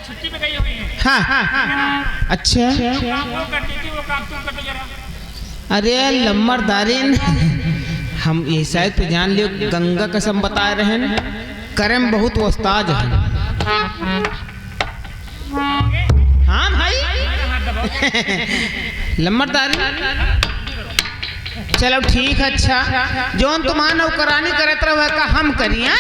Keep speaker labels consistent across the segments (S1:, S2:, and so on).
S1: छुट्टी पे गई हुई है।
S2: हाँ अच्छा
S1: वो करती थी, वो काम तुम करते जरा।
S2: अरे लम्बरदारिन हम ये शायद तो जान लियो गंगा कसम बता रहे हैं करम बहुत उस्ताद है। हाँ भाई लम्बरदारी चलो ठीक है। अच्छा जोन तुम्हारा नौकरानी करत रहे का हम करिए।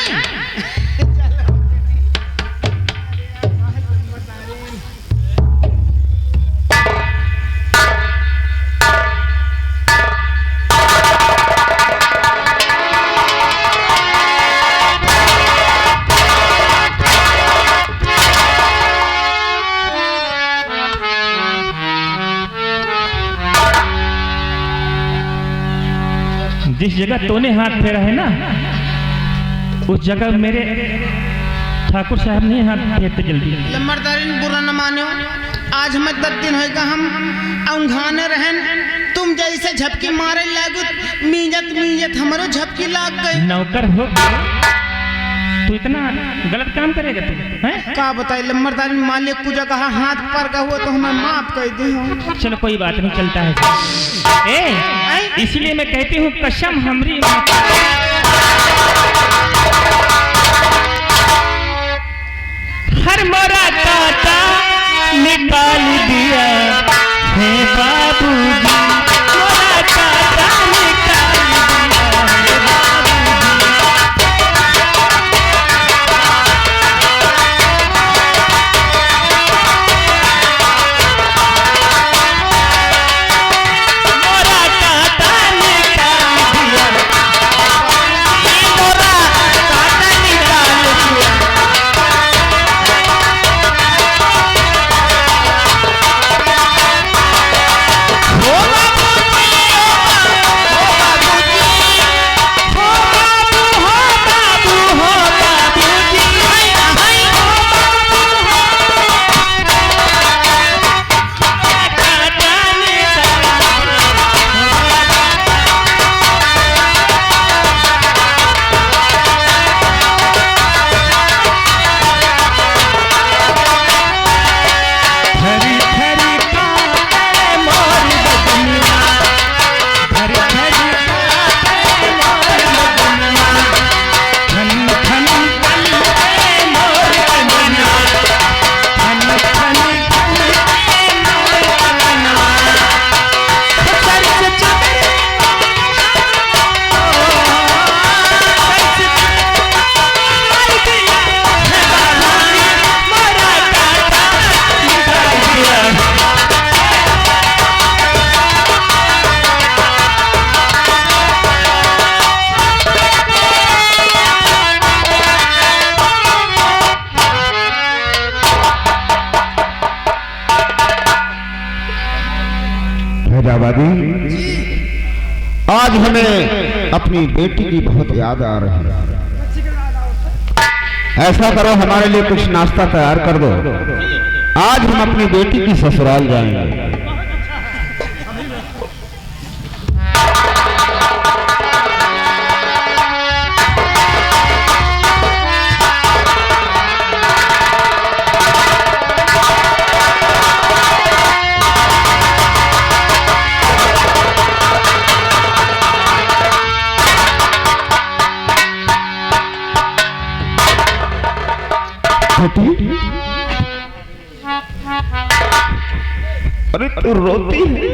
S1: जिस जगह तूने हाथ फेरा है ना उस जगह मेरे ठाकुर साहब ने हाथ फेरते जल्दी।
S2: लम्बरदारी बुरा न मानो, आज हमें 10 दिन होगा हम औंघाने रहन, तुम जैसे झपकी मारे लागू मीजत मीजत हमारो झपकी लाग गई।
S1: नौकर हो तू इतना गलत काम करेगा तू हैं?
S2: का बताई लम्बरदारी मालिक को जगह हाथ पर का हुआ तो हमें माफ कर दी।
S1: चलो कोई बात नहीं, चलता है। इसलिए मैं कहती हूँ कसम हमरी हर मोरा काटा निकाल दिया है बाबूजी, मोरा काटा निकाल दिया है
S3: आज हमें अपनी बेटी की बहुत याद आ रही है। ऐसा करो हमारे लिए कुछ नाश्ता तैयार कर दो, आज हम अपनी बेटी की ससुराल जाएंगे। अरे तू रोती है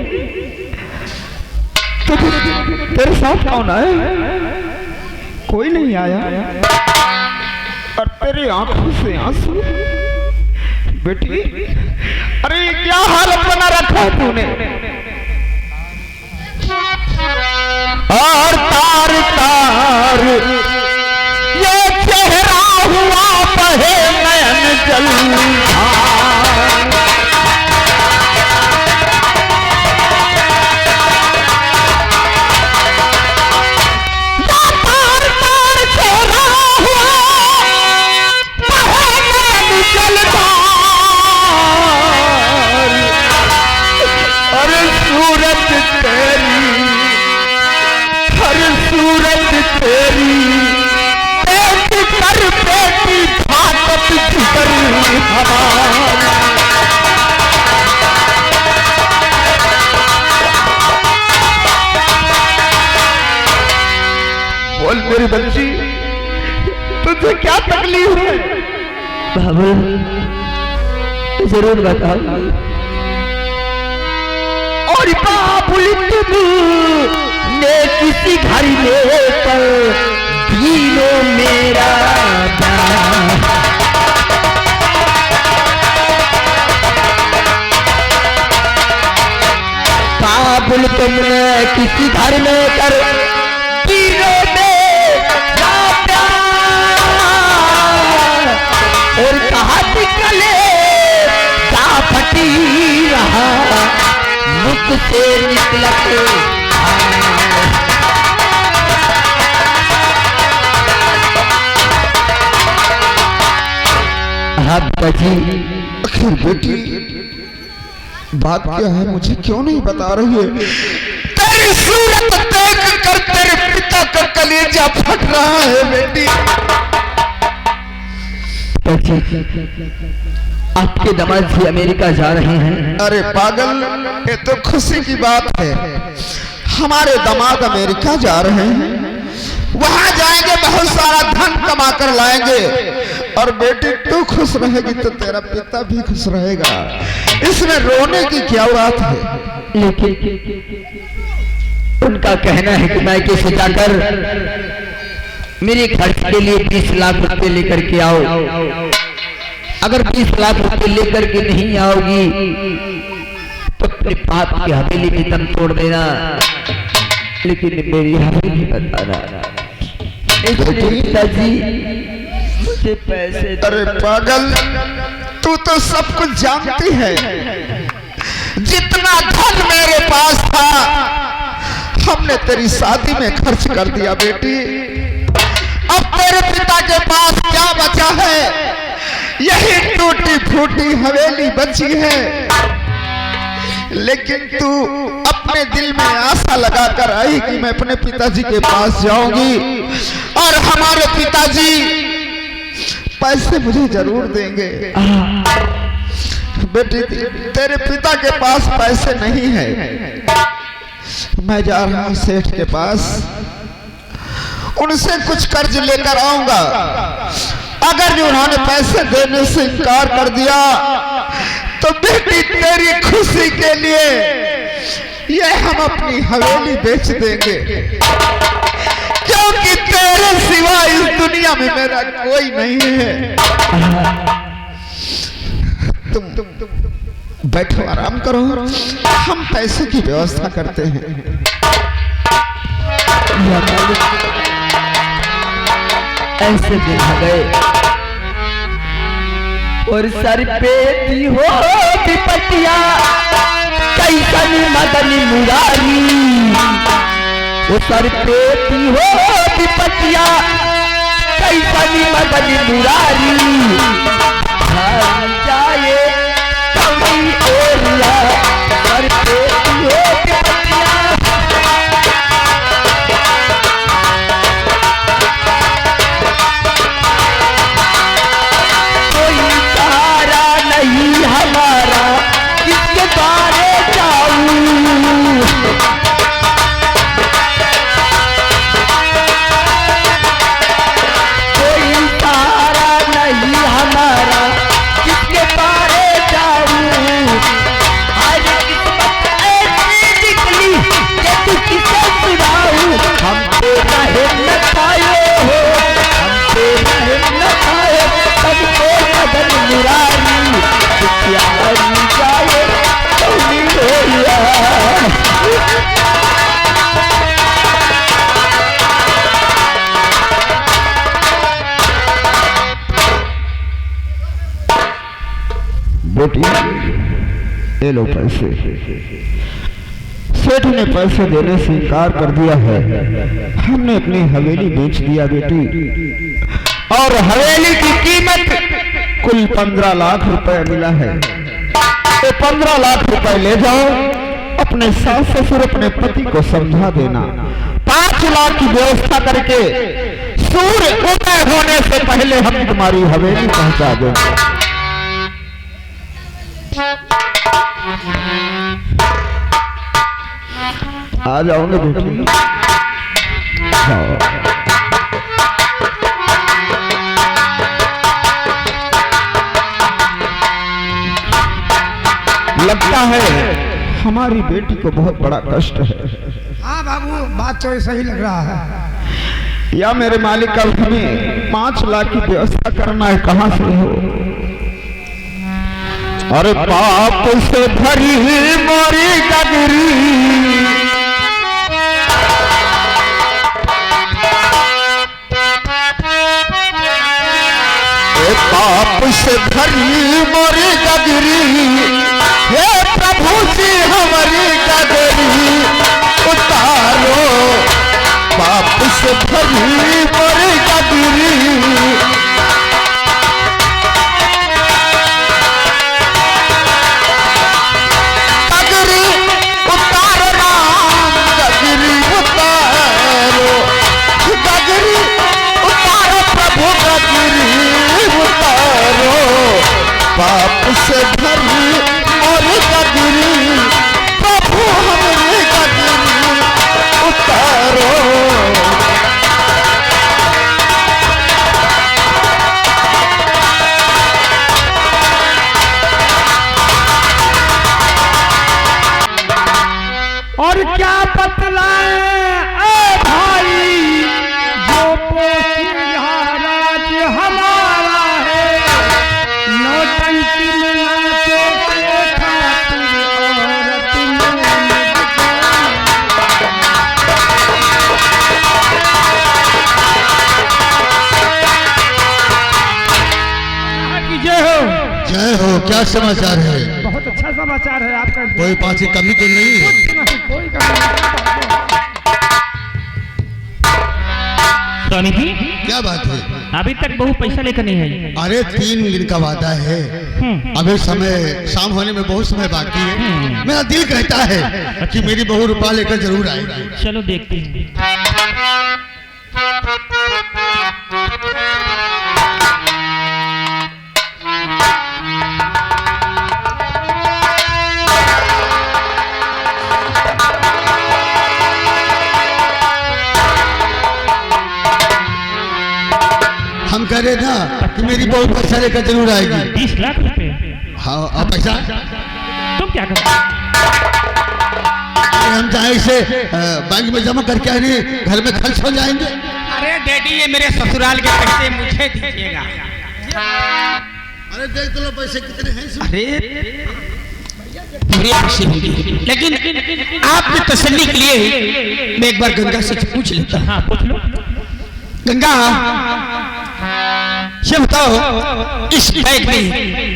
S3: तो तेरे साथ कौन आया? कोई नहीं आया और तेरी आंखों से आंसू। बेटी अरे क्या हालत बना रखा है तूने? और तार तार ये चेहरा हुआ बहे नयन जल। तेरी पेट कर बेटी फाटत कर हमारी। बोल मेरी बच्ची, तुझे क्या तकलीफ है?
S4: बाबू जरूर बताओ। और बाबुल तुमने किसी घर में पर दीनो मेरा प्यार। बाबुल तुमने किसी घर में कर दीनो मेरा प्यार। और कहा निकले जा फटी रहा मुख से निकला
S3: आखिर बेटी बात क्या है, मुझे क्यों नहीं बता रही है? तेरी सूरत देख कर तेरे पिता का कलेजा फट रहा है बेटी।
S4: आपके दामाद जी अमेरिका जा रहे हैं।
S3: अरे पागल, ये तो खुशी की बात है। हमारे दामाद अमेरिका जा रहे हैं, वहां जाएंगे, बहुत सारा धन कमा कर लाएंगे। और बेटी तू खुश रहेगी तो तेरा पिता भी खुश रहेगा। इसमें रोने की क्या बात है?
S4: लेकिन उनका कहना है कि मैं कैसे जाकर मेरे खर्च के लिए 20 लाख रुपए लेकर के आओ। अगर 20 लाख रुपए लेकर के नहीं आओगी तो अपने बाप की हवेली में दम तोड़ देना। लेकिन मेरी हवेली बताना पिताजी, मुझे पैसे।
S3: अरे पागल, तू तो सब कुछ जानती है। जितना धन मेरे पास था हमने तेरी शादी में खर्च कर दिया बेटी। अब तेरे पिता के पास क्या बचा है? यही टूटी फूटी हवेली बची है। लेकिन तू अपने दिल में आशा लगाकर आई कि मैं अपने पिताजी के पास जाऊंगी और हमारे पिताजी पैसे मुझे जरूर देंगे। बेटी तेरे पिता के पास पैसे नहीं है। मैं जा रहा हूं सेठ के पास, उनसे कुछ कर्ज लेकर आऊंगा। अगर उन्होंने पैसे देने से इनकार कर दिया तो बेटी तेरी खुशी के लिए ये हम अपनी हवेली बेच देंगे, क्योंकि तेरे सिवा इस दुनिया में मेरा कोई नहीं है। तुम बैठो, आराम करो, हम पैसे की व्यवस्था करते हैं।
S4: ऐसे दिन आ गए और सर पे दी हो विपत्तियां, कैसनी मदनी मुरारी। वो सर पे दी हो विपत्तियां, कैसनी मदनी मुरारी। जाए कभी ओरिया, सर पे दी हो विपत्तियां। हमारा किसके बारे जाऊं, कोई सहारा नहीं हमारा किसके बारे जाऊं। आज किस्मत ऐसी निकली कि तू किसे सुनाऊं। हम पे रहे न खाए हो, हम पे रहे न खाए, सबको मदन मुरारी।
S3: बेटी ये लो पैसे। सेठ ने पैसे देने से इनकार कर दिया है। हमने अपनी हवेली बेच दिया बेटी, और हवेली की कीमत कुल 15 लाख रुपए मिला है। तो 15 लाख रुपए ले जाओ, अपने सास ससुर अपने पति को समझा देना। 5 लाख की व्यवस्था करके सूर्य उदय होने से पहले हम तुम्हारी हवेली पहुंचा देंगे। आ जाओगे बेटी। जाओ। लगता है हमारी बेटी को बहुत बड़ा कष्ट है।
S5: हाँ बाबू, बात तो सही लग रहा है।
S3: या मेरे मालिक का हमें 5 लाख की व्यवस्था करना है, कहाँ से हो? अरे पाप से भरी मोरी गगरी, पाप से भरी मोरी गगरी, हे प्रभु जी हमारी गगरी उतारो, पाप से भरी मोरी गगरी। गगरी उतारो राम, गगरी उतारो, गगरी उतारो प्रभु, गगरी उतारो, पाप से भरी मोरी गगरी, प्रभु हमारी गगरी उतारो।
S5: और क्या बतलाएं ए भाई, जो पोषिहाराज हमारा है, नौटंकी में नाचो के खातिर औरत में जय हो।
S6: जय हो। क्या समाचार है?
S5: बहुत अच्छा समाचार है आपका।
S6: कोई पास की कमी तो नहीं है?
S5: कोई कमी नहीं।
S1: स्वामी जी,
S6: क्या बात है?
S1: अभी तक बहु पैसा लेकर नहीं आई।
S6: अरे 3 दिन का वादा है, अभी समय शाम होने में बहुत समय बाकी है। मेरा दिल कहता है कि मेरी बहू रुपया लेकर जरूर आएगी।
S1: चलो देखते हैं।
S6: हम कह रहे ना कि मेरी बहू पैसा लेकर जरूर आएगी।
S1: 20 लाख रुपए?
S6: हाँ, और पैसा
S1: तुम क्या करते?
S6: हम चाहे इसे बैंक में जमा करके आने, घर में खर्च हो जाएंगे।
S2: अरे डैडी, ये मेरे ससुराल के पैसे मुझे दीजिएगा।
S6: अरे देख तो लो पैसे कितने हैं इसमें।
S2: अरे पूरी खुशी होगी, लेकिन आपकी तसल्ली के लिए मैं एक बार गंगा से पूछ लेता हूँ।
S1: हाँ, पूछ लो।
S2: गंगा, ये बताओ इस बैग में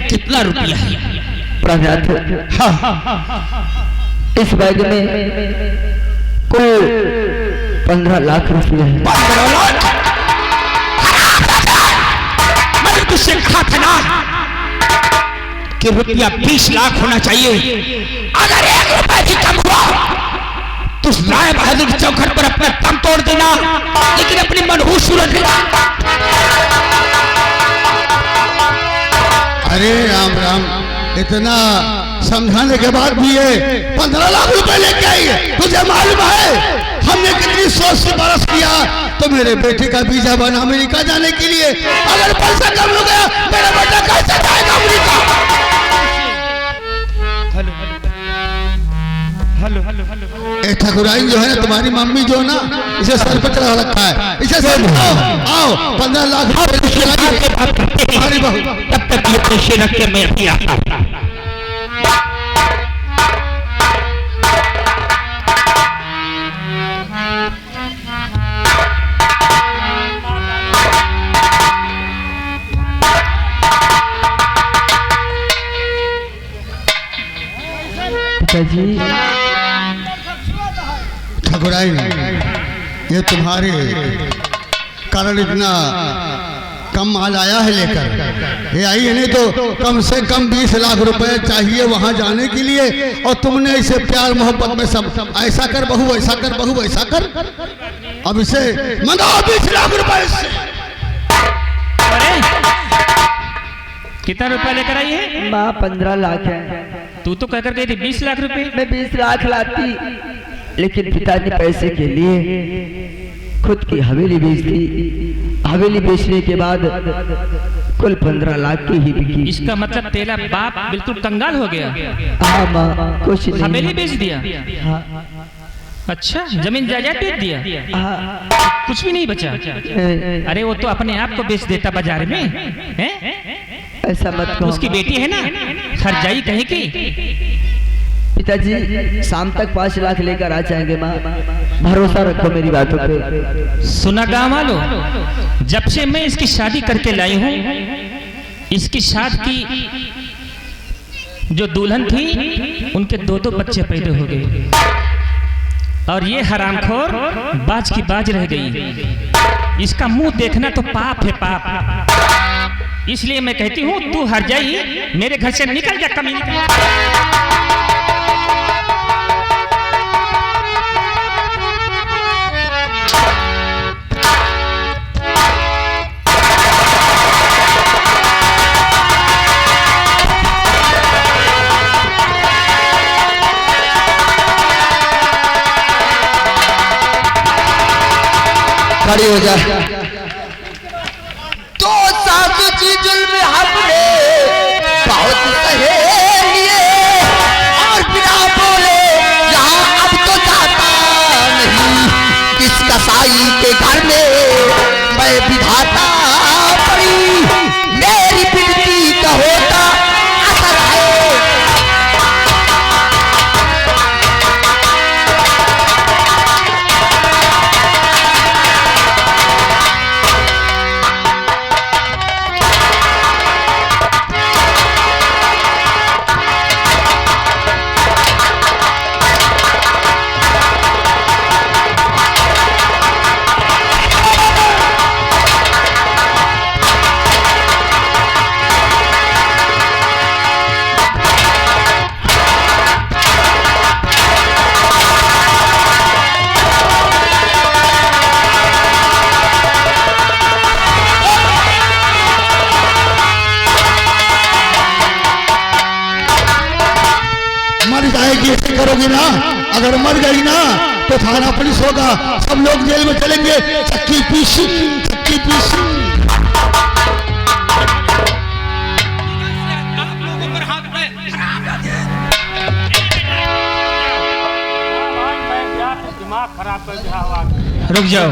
S2: कितना रुपया है?
S4: प्रजात, इस बैग में कुल 15 लाख रुपये है।
S2: 15 लाख? मैंने तुझसे कहा था ना कि रुपया 20 लाख होना चाहिए। अगर 1 रुपया भी कम हुआ तो राय बहादुर चौखट पर अपना दम तोड़ देना, लेकिन अपनी मनहूस सूरत लेना।
S6: अरे राम राम, इतना समझाने के बाद भी ये 15 लाख रुपए लेके आई है। तुझे मालूम है हमने कितनी सोच से बरस किया तो मेरे बेटे का वीजा बना अमेरिका जाने के लिए। अगर पैसा कम हो गया, मेरा बेटा कैसे जाएगा अमेरिका? ए ठाकुराइन जो है ना, तुम्हारी मम्मी जो है ना, इसे सर पर चढ़ा रखा है। इसे सर आओ 15 लाख रुपए तुम्हारी बहू।
S2: तब तक ये पैसे रख के मैं अभी आता हूँ।
S4: जी
S6: ठाकुराइन, ये तुम्हारे कारण इतना कम माल आया है लेकर। ये आई है, नहीं तो कम से कम 20 लाख रुपए चाहिए वहां जाने के लिए। और तुमने इसे प्यार मोहब्बत में सब ऐसा कर बहू, ऐसा कर बहू, ऐसा कर। अब इसे मंगाओ 20 लाख रुपए इससे।
S1: अरे कितना रुपया लेकर आई है?
S4: माँ 15 लाख है।
S1: तू तो कहकर गई थी 20 लाख रुपए।
S4: मैं 20 लाख लाती लेकिन पिताजी पैसे के लिए खुद की हवेली बेच दी। हवेली बेचने के बाद कुल 15 लाख की ही बिकी।
S1: इसका मतलब तेरा बाप बिल्कुल कंगाल हो गया।
S4: हाँ माँ, कुछ नहीं।
S1: हवेली बेच दिया?
S4: हाँ,
S1: अच्छा, जमीन जायदाद बेच दिया?
S4: हाँ,
S1: कुछ भी नहीं बचा? अरे वो तो अपने आप को बेच देता बाजार में, हैं?
S4: ऐसा मत कहो।
S1: उसकी बेटी है ना, खरजाई कहे की।
S4: पिताजी शाम तक 5 लाख लेकर आ जाएंगे माँ, भरोसा रखो मेरी बातों पे।
S1: सुना गाँव वालों, जब से मैं इसकी शादी करके लाई हूँ, इसकी शादी की जो दुल्हन थी उनके 2-2 बच्चे पैदा हो गए, और ये हरामखोर बाज की बाज रह गई। इसका मुंह देखना तो पाप है, पाप। इसलिए मैं कहती हूँ तू हर जाई, मेरे घर से निकल जा कमीने।
S4: खड़ी हो जा। तो सासू जी जुल्म हमने बहुत सहे लिए, और बिना बोले यहाँ अब तो जाता नहीं। किस कसाई के घर में मैं विधाता पड़ी, मेरी बिनती का होता असर है।
S6: ऐसे करोगे ना, अगर मर गई ना तो थाना पुलिस होगा, सब लोग जेल में चलेंगे। चक्की पीसी, चक्की पीसी।
S1: रुक जाओ,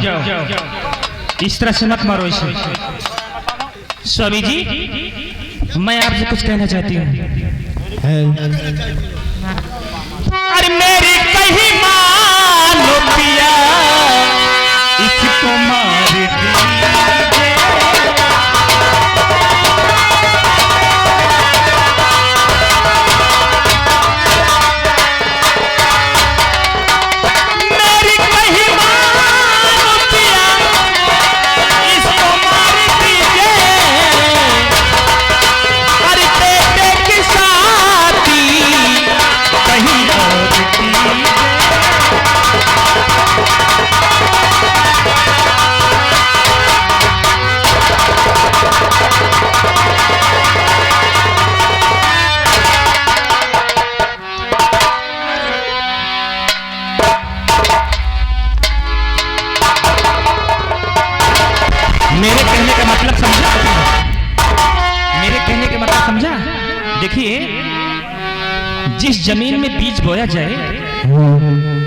S1: इस तरह से मत मारो इसे। स्वामी जी, मैं आपसे कुछ कहना चाहती हूँ। अरे मेरी कहीं मानो पिया, इसको मार दीजिए। मेरी कहीं मानो पिया, इसको मार दीजिए। अरे बेटे की शादी कहीं और कीजिए। मेरे कहने का मतलब समझा? मेरे कहने का मतलब समझा? देखिए, जिस जमीन में बीज बोया जाए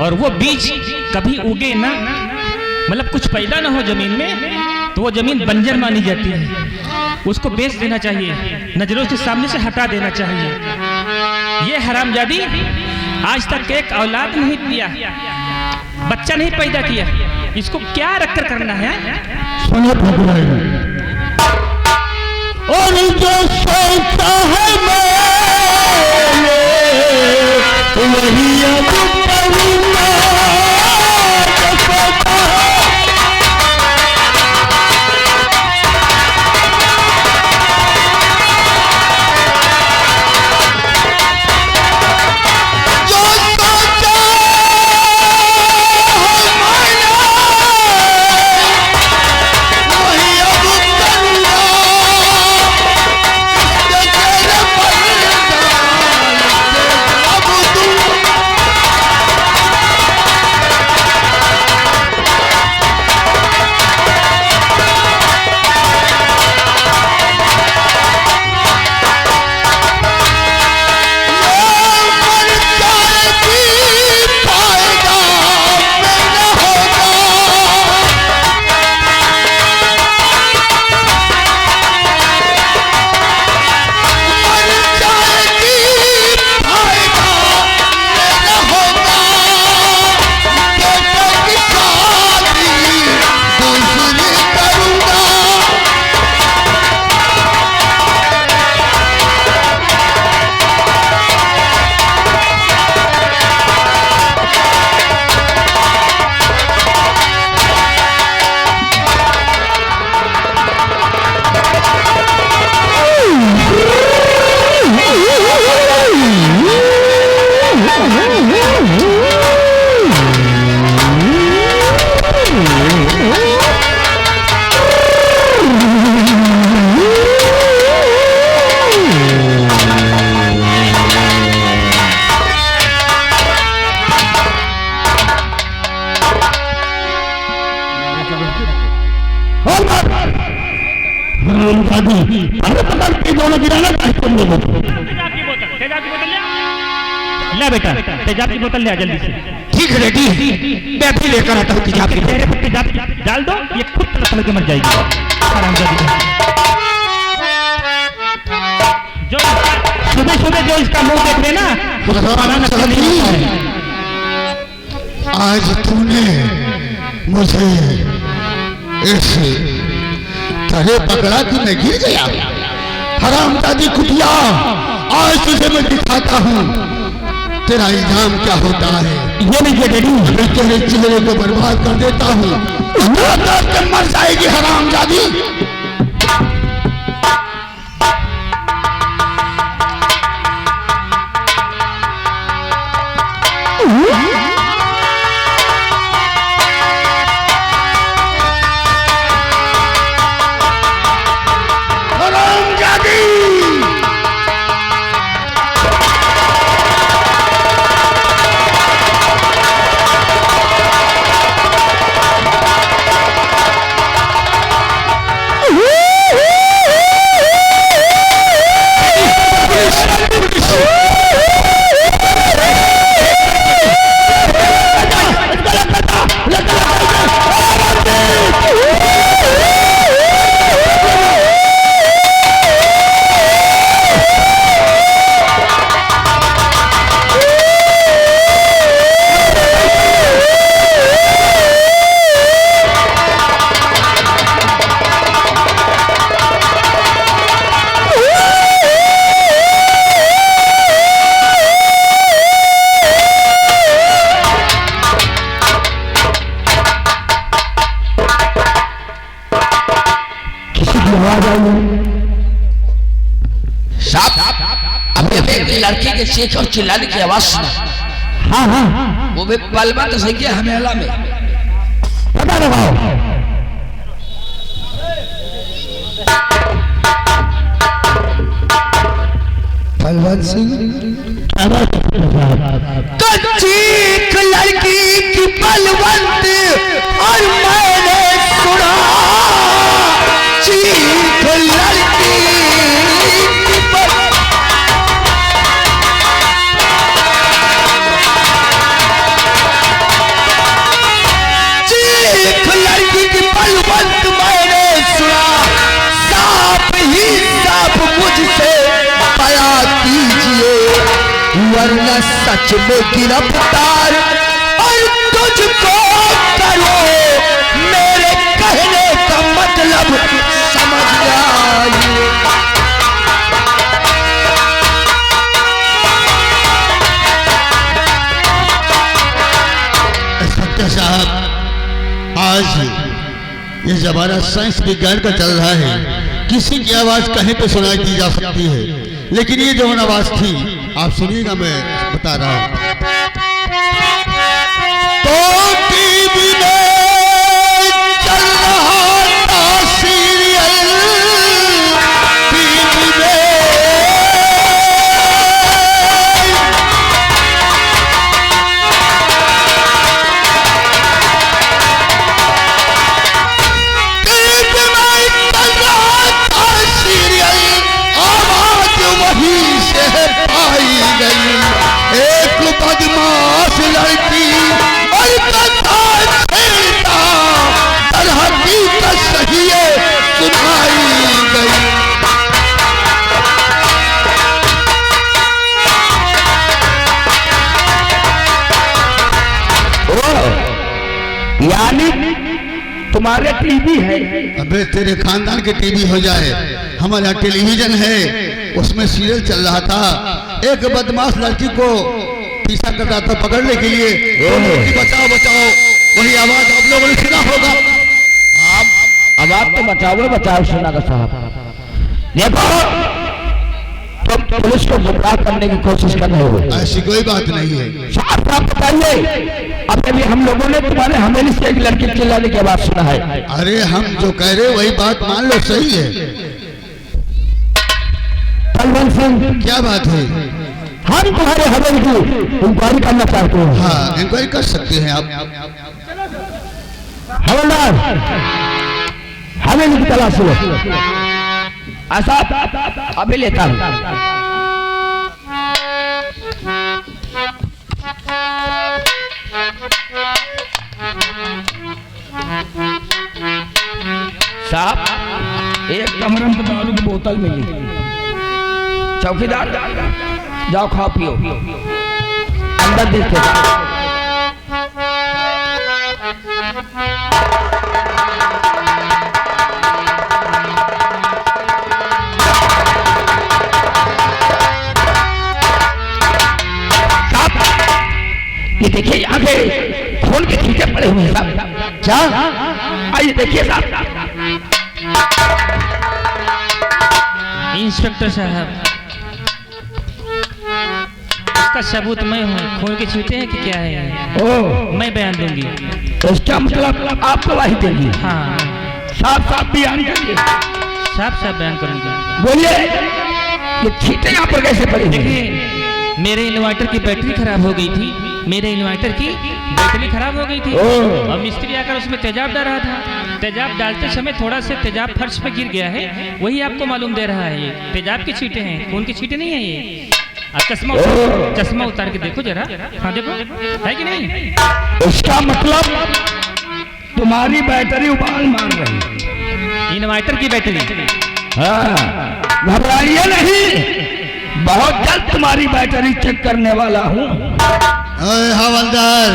S1: और वो बीज कभी उगे ना, मतलब कुछ पैदा ना हो जमीन में, तो वो जमीन बंजर मानी जाती है। उसको बेच देना चाहिए, नजरों के सामने से हटा देना चाहिए। ये हरामजादी आज तक एक औलाद नहीं दिया, बच्चा नहीं पैदा किया, इसको क्या रखकर करना है?
S6: सुनो भगवान, और जो सोचता है मैंने वही अब करूँगा।
S4: गिराना चाहे तुम लोगों को।
S1: तेजाब की बोतल ले बेटा, तेजाब की बोतल ले आ जल्दी से।
S2: ठीक है रेडी, मैं भी लेकर आता हूँ तेजाब की बोतल।
S1: चेहरे पर तेजाब डाल दो, ये खुद तड़प के मर जाएगी। हरामजादी है। जो सुबह सुबह जो इसका मुंह देख लेना, खाना नजर नहीं आता है।
S6: आज तूने मुझे इस तरह पकड़ा कि मैं गिर गया। हरामजादी कुटिया, आज तुझे मैं दिखाता हूँ तेरा इल्जाम क्या होता है।
S4: ये नहीं डैडी,
S6: मैं तेरे चेहरे को बर्बाद कर देता हूँ, मर जाएगी हरामजादी।
S2: लड़की के चीख और चिल्लाने की आवाज सुना।
S4: हाँ हाँ
S2: वो भी पलवा तो सही किया हमेला में।
S4: पता लगाओ।
S6: पलवल सिंह,
S2: तो चीख लड़की की बलवंत और मैंने सुना, चीख लड़की की चीख लड़की की बलवंत मैंने सुना, साफ ही साफ मुझसे बया कीजिए, वरना सच में गिरफ्तार और तुझको करो, मेरे कहने का मतलब समझ आइए।
S6: इंस्पेक्टर साहब, आज ये जमाना साइंस विज्ञान का चल रहा है, किसी की आवाज कहीं पे सुनाई दी जा सकती है, लेकिन ये जो आवाज थी आप सुनिएगा, मैं बता रहा हूँ। तो टीवी में चल रहा था सीरियल, टीवी में एक बदमाश लड़की और कथा छेड़ता, दर हकीकत सही सुनाई गई।
S4: यानी तुम्हारे टीवी है?
S6: अबे तेरे खानदान के टीवी हो जाए, हमारे यहाँ टेलीविजन है, उसमें सीरियल चल रहा था। एक बदमाश लड़की को पीछा करता था पकड़ने के लिए, बचाओ बचाओ, वही आवाज आप लोगों ने सुना होगा।
S4: अब आप तो बचाओ बचाओ सुना का साहब। देखो तुम पुलिस को गुमराह करने की कोशिश कर रहे हो।
S6: ऐसी कोई बात नहीं है।
S4: साफ साफ बताइए, अभी भी हम लोगों ने तुम्हारे हवेली से एक लड़की चिल्लाने की आवाज सुना है।
S6: अरे हम जो कह रहे वही बात मान लो, सही है।
S4: पलवल सिंह,
S6: क्या बात है?
S4: हम तुम्हारे हवेली की इंक्वायरी करना चाहते हैं।
S6: हाँ, इंक्वायरी कर सकते हैं आप।
S4: हवलदार, हवेली की तलाश लो। साहब अभी लेता हूँ। साहब एक कमरम के दारू की बोतल मिली। चौकीदार जाओ खाओ पियो, अंदर देखे। ये देखिए यहाँ पे खून के छींटे पड़े हुए हैं साहब। क्या? आइए देखिए साहब।
S1: इंस्पेक्टर साहब, इसका सबूत मैं हूँ। खून के छींटे हैं कि क्या है?
S4: ओह,
S1: मैं बयान दूंगी।
S4: इसका मतलब आप गवाही देंगी?
S1: हाँ,
S4: साफ साफ बयान करिए।
S1: साफ साफ बयान करूंगी।
S4: बोलिए, ये छींटे यहाँ पर कैसे पड़े हुए हैं?
S1: देखिए, मेरे इन्वर्टर की बैटरी खराब हो गई थी। मेरे इन्वर्टर की बैटरी खराब हो गई थी और मिस्त्री आकर उसमें तेजाब डाल रहा था। तेजाब डालते समय थोड़ा सा तेजाब फर्श पे गिर गया है, वही आपको मालूम दे रहा है। ये तेजाब की छींटे हैं, खून की छींटे नहीं है ये। आप चश्मा उतार के देखो जरा। हाँ देखो, है कि नहीं?
S4: इसका मतलब तुम्हारी बैटरी उबाल मार रही।
S1: इन्वर्टर की बैटरी।
S4: हाँ, घबराइए नहीं, बहुत जल्द तुम्हारी बैटरी चेक करने वाला हूँ।
S6: अरे हवलदार,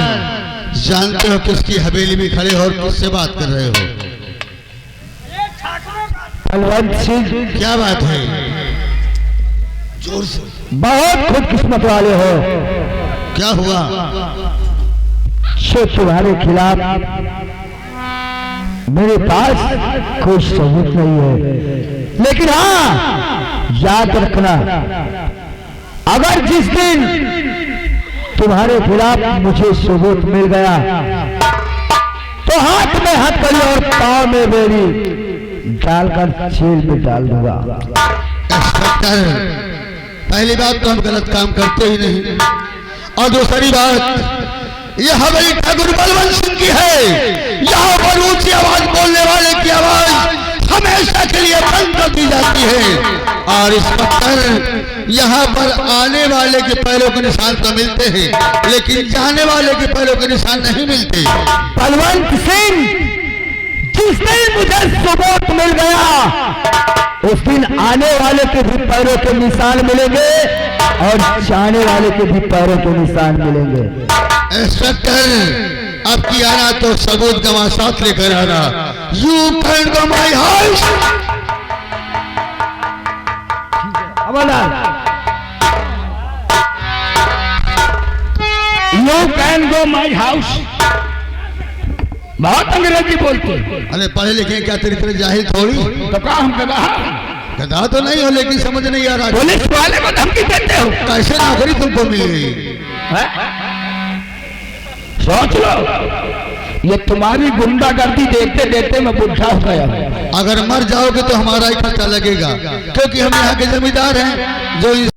S6: जानते हो किसकी हवेली में खड़े हो और किससे बात कर रहे हो?
S4: बलवंत सिंह,
S6: क्या बात है? जोर से।
S4: बहुत खुदकिस्मत वाले हो।
S6: क्या हुआ?
S4: तुम्हारे खिलाफ मेरे पास कोई सबूत नहीं है, लेकिन हाँ याद रखना, अगर जिस दिन तुम्हारे खिलाफ मुझे सबूत मिल गया तो हाथ में हथकड़ी और पांव में बेड़ी डालकर जेल में डाल दूंगा।
S6: इंस्पेक्टर, पहली बात तो हम गलत काम करते ही नहीं, और दूसरी बात यह हवेली ठाकुर बलवंत सिंह की है। यहाँ पर ऊंची आवाज बोलने वाले की आवाज हमेशा के लिए बंद कर दी जाती है। और इंस्पेक्टर, यहाँ पर आने वाले के पैरों के निशान तो मिलते हैं, लेकिन जाने वाले के पैरों के निशान नहीं मिलते।
S4: बलवंत सिंह, जिस दिन मुझे सबूत मिल गया उस दिन आने वाले के भी पैरों के निशान मिलेंगे और जाने वाले के भी पैरों के निशान मिलेंगे।
S6: इंस्पेक्टर, अब की आना तो सबूत जमा साथ लेकर आना। You can go my house.
S4: You can go my house. बहुत अंग्रेजी बोलते।
S6: अरे पढ़े लिखे क्या तेरी तरह जाहिल थोड़ी?
S4: तो कहा हम
S6: गधा तो नहीं हो, लेकिन समझ नहीं आ रहा
S4: पुलिस वाले को धमकी देते हो।
S6: कैसे नौकरी तुमको मिल गई?
S4: सोच लो, ये तुम्हारी गुंडागर्दी देखते देखते मैं बुढ़ा हो गया।
S6: अगर मर जाओगे तो हमारा ही खर्चा लगेगा, क्योंकि हम यहाँ के जमींदार हैं जो